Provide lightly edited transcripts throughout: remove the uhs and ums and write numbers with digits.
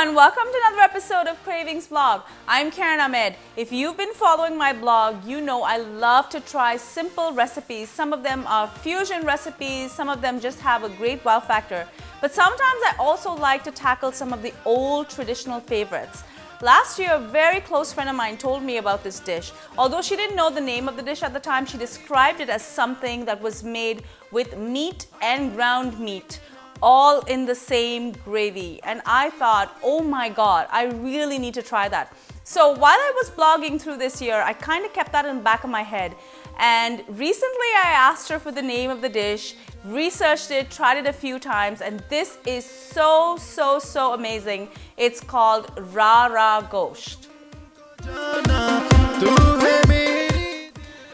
everyone, welcome to another episode of Cravings Vlog. I'm Karen Ahmed. If you've been following my blog, you know I love to try simple recipes. Some of them are fusion recipes, some of them just have a great wow factor. But sometimes I also like to tackle some of the old traditional favorites. Last year, a very close friend of mine told me about this dish. Although she didn't know the name of the dish at the time, she described it as something that was made with meat and ground meat, all in the same gravy. And I thought, oh my God, I really need to try that. So while I was blogging through this year, I kind of kept that in the back of my head. And recently I asked her for the name of the dish, researched it, tried it a few times, and this is so amazing. It's called Rara Gosht.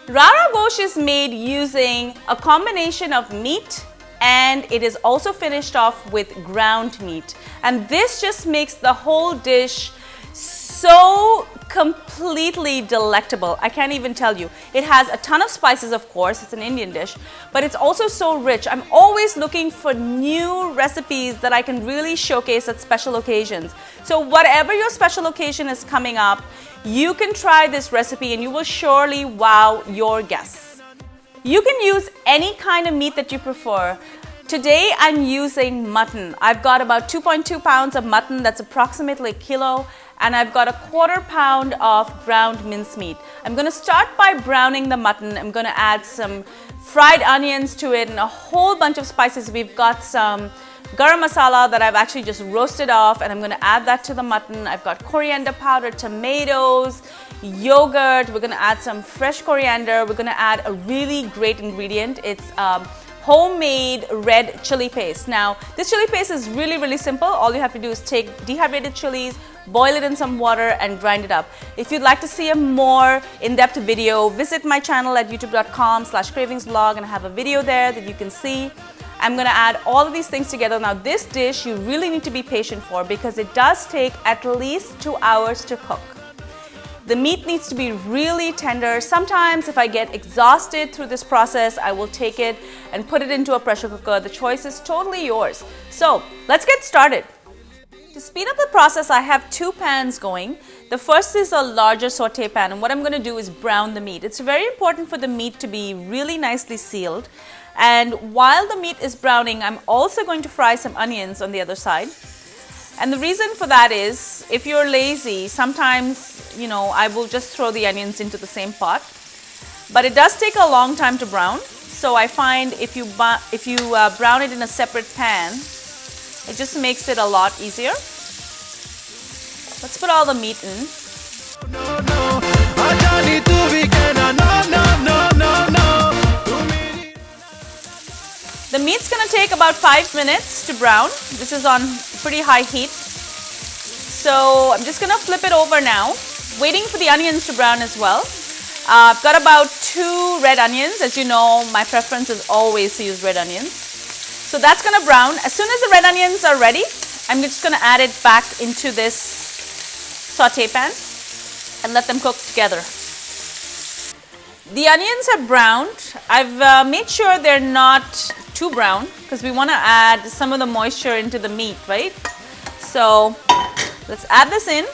Rara Gosht is made using a combination of meat, and it is also finished off with ground meat. And this just makes the whole dish so completely delectable. I can't even tell you. It has a ton of spices, of course. It's an Indian dish, but it's also so rich. I'm always looking for new recipes that I can really showcase at special occasions. So whatever your special occasion is coming up, you can try this recipe and you will surely wow your guests. You can use any kind of meat that you prefer. Today I'm using mutton. I've got about 2.2 pounds of mutton, that's approximately a kilo, and I've got a 1/4 pound of ground mincemeat. I'm going to start by browning the mutton. I'm going to add some fried onions to it and a whole bunch of spices. We've got some garam masala that I've actually just roasted off, and I'm going to add that to the mutton. I've got coriander powder, tomatoes, yogurt. We're going to add some fresh coriander. We're going to add a really great ingredient. It's homemade red chili paste. Now, this chili paste is really simple. All you have to do is take dehydrated chilies, boil it in some water, and grind it up. If you'd like to see a more in-depth video, visit my channel at youtube.com/cravingsvlog, and I have a video there that you can see. I'm going to add all of these things together. Now, this dish you really need to be patient for because it does take at least 2 hours to cook. The meat needs to be really tender. Sometimes if I get exhausted through this process, I will take it and put it into a pressure cooker. The choice is totally yours. So let's get started. To speed up the process, I have 2 pans going. The first is a larger saute pan, and what I'm going to do is brown the meat. It's very important for the meat to be really nicely sealed. And while the meat is browning, I'm also going to fry some onions on the other side. And the reason for that is, if you're lazy, sometimes, I will just throw the onions into the same pot. But it does take a long time to brown. So I find if you brown it in a separate pan, it just makes it a lot easier. Let's put all the meat in. The meat's going to take about 5 minutes to brown. This is on pretty high heat. So I'm just going to flip it over now, waiting for the onions to brown as well. I've got about 2 red onions. As you know, my preference is always to use red onions. So that's going to brown. As soon as the red onions are ready, I'm just going to add it back into this saute pan and let them cook together. The onions are browned. I've made sure they're not too brown because we want to add some of the moisture into the meat, right? So let's add this in.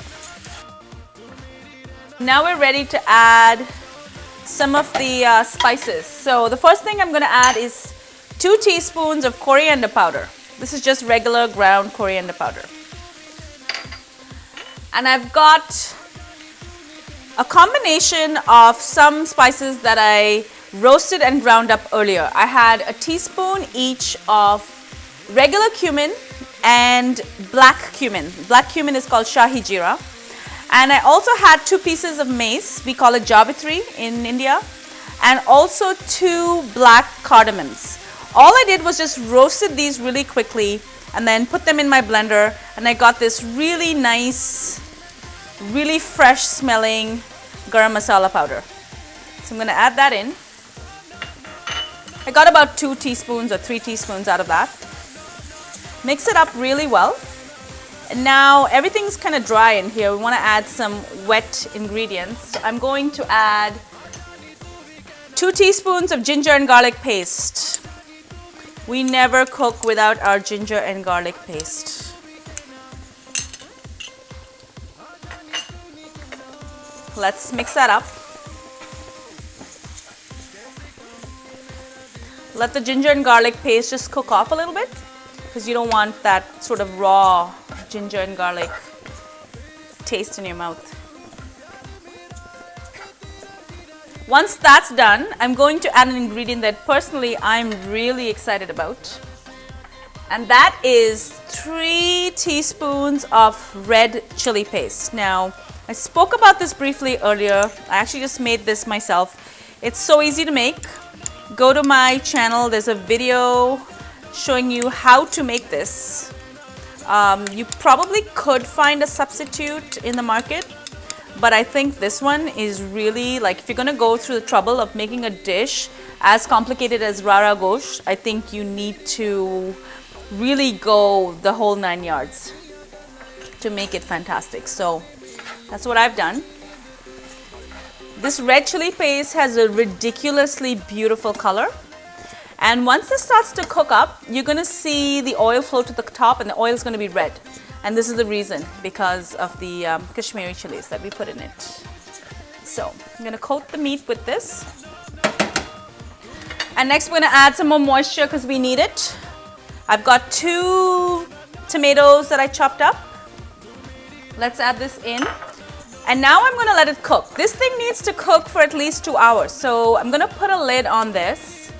Now we're ready to add some of the spices. So the first thing I'm going to add is 2 teaspoons of coriander powder. This is just regular ground coriander powder. And I've got a combination of some spices that I roasted and ground up earlier. I had a teaspoon each of regular cumin and black cumin. Black cumin is called Shahi Jeera. And I also had 2 pieces of mace. We call it Javitri in India. And also 2 black cardamoms. All I did was just roasted these really quickly and then put them in my blender, and I got this really nice, really fresh smelling garam masala powder. So I'm going to add that in. I got about 2 teaspoons or 3 teaspoons out of that. Mix it up really well. And now everything's kind of dry in here. We want to add some wet ingredients. So I'm going to add 2 teaspoons of ginger and garlic paste. We never cook without our ginger and garlic paste. let's mix that up. Let the ginger and garlic paste just cook off a little bit, because you don't want that sort of raw ginger and garlic taste in your mouth. Once that's done, I'm going to add an ingredient that personally I'm really excited about. And that is 3 teaspoons of red chili paste. Now, I spoke about this briefly earlier. I actually just made this myself. It's so easy to make. Go to my channel. There's a video showing you how to make this. You probably could find a substitute in the market, but I think this one is really, like, if you're going to go through the trouble of making a dish as complicated as Rara Gosht, I think you need to really go the whole 9 yards to make it fantastic. So that's what I've done. This red chili paste has a ridiculously beautiful color. And once this starts to cook up, you're going to see the oil flow to the top, and the oil is going to be red. And this is the reason, because of the Kashmiri chilies that we put in it. So I'm going to coat the meat with this. And next we're going to add some more moisture because we need it. I've got 2 tomatoes that I chopped up. Let's add this in. And now I'm going to let it cook. This thing needs to cook for at least 2 hours. So I'm going to put a lid on this.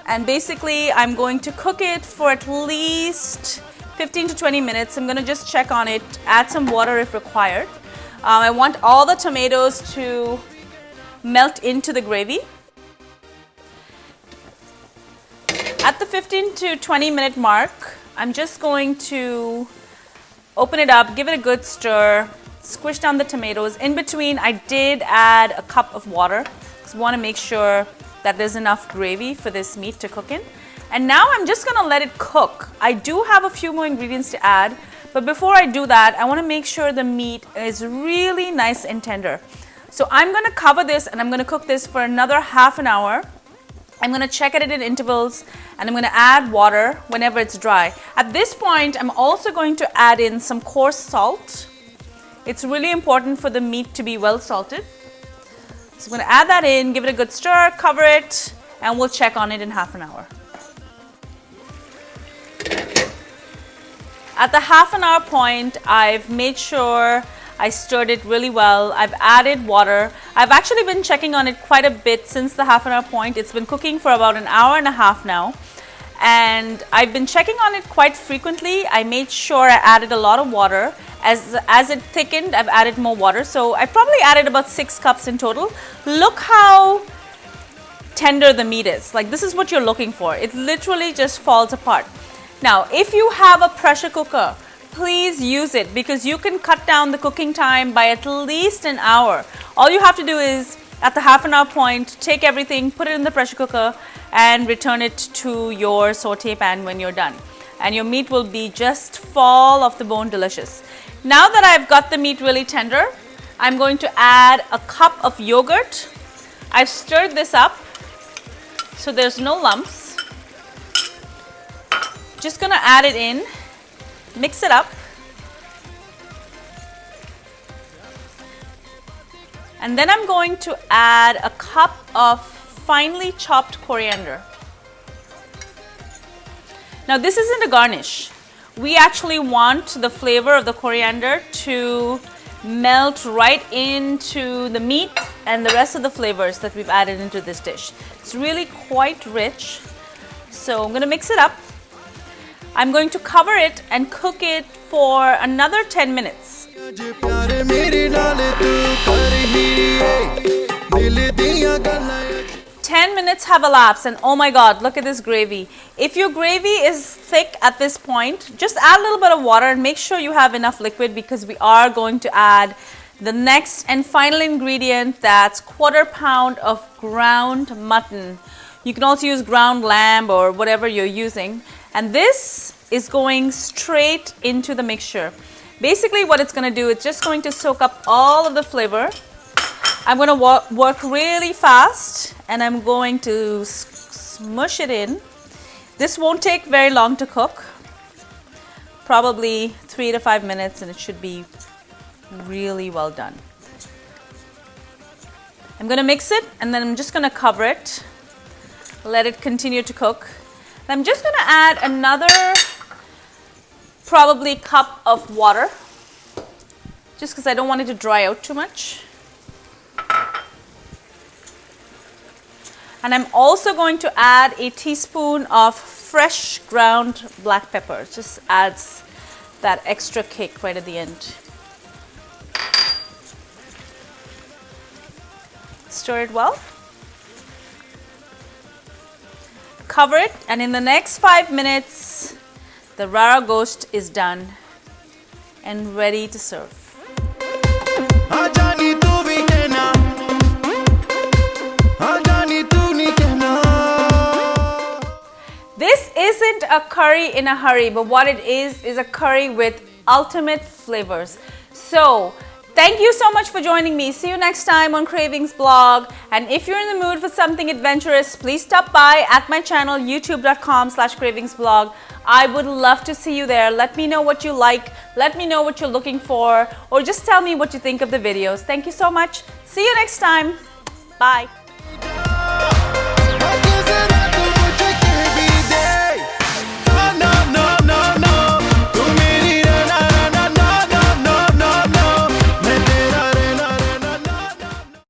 And basically I'm going to cook it for at least 15 to 20 minutes. I'm going to just check on it, add some water if required. I want all the tomatoes to melt into the gravy. At the 15 to 20 minute mark, I'm just going to open it up, give it a good stir, squish down the tomatoes. In between, I did add a cup of water because we want to make sure that there's enough gravy for this meat to cook in. And now I'm just going to let it cook. I do have a few more ingredients to add, but before I do that, I want to make sure the meat is really nice and tender. So I'm going to cover this and I'm going to cook this for another half an hour. I'm going to check it in intervals, and I'm going to add water whenever it's dry. At this point, I'm also going to add in some coarse salt. It's really important for the meat to be well salted. So I'm going to add that in, give it a good stir, cover it, and we'll check on it in half an hour. At the half an hour point, I've made sure I stirred it really well. I've added water. I've actually been checking on it quite a bit since the half an hour point. It's been cooking for about an hour and a half now. And I've been checking on it quite frequently. I made sure I added a lot of water. As it thickened, I've added more water. So I probably added about 6 cups in total. Look how tender the meat is. Like, this is what you're looking for. It literally just falls apart. Now, if you have a pressure cooker, please use it, because you can cut down the cooking time by at least an hour. All you have to do is, at the half an hour point, take everything, put it in the pressure cooker, and return it to your saute pan when you're done. And your meat will be just fall off the bone delicious. Now that I've got the meat really tender, I'm going to add a cup of yogurt. I've stirred this up so there's no lumps. Just gonna add it in. Mix it up. And then I'm going to add a cup of finely chopped coriander. Now, this isn't a garnish. We actually want the flavor of the coriander to melt right into the meat and the rest of the flavors that we've added into this dish. It's really quite rich. So I'm going to mix it up. I'm going to cover it and cook it for another 10 minutes. 10 minutes have elapsed, and oh my god, look at this gravy. If your gravy is thick at this point, just add a little bit of water and make sure you have enough liquid, because we are going to add the next and final ingredient. That's 1/4 pound of ground mutton. You can also use ground lamb or whatever you're using. And this is going straight into the mixture. Basically what it's going to do, it's just going to soak up all of the flavor. I'm going to work really fast, and I'm going to smush it in. This won't take very long to cook. Probably 3 to 5 minutes, and it should be really well done. I'm going to mix it and then I'm just going to cover it. Let it continue to cook. And I'm just going to add another probably cup of water, just because I don't want it to dry out too much. And I'm also going to add a teaspoon of fresh ground black pepper. It just adds that extra kick right at the end. Stir it well. Cover it, and in the next 5 minutes, the Rara gosht is done and ready to serve. This isn't a curry in a hurry, but what it is a curry with ultimate flavors. So, thank you so much for joining me. See you next time on Cravings blog. And if you're in the mood for something adventurous, please stop by at my channel, youtube.com/cravingsblog. I would love to see you there. Let me know what you like. Let me know what you're looking for. Or just tell me what you think of the videos. Thank you so much. See you next time. Bye.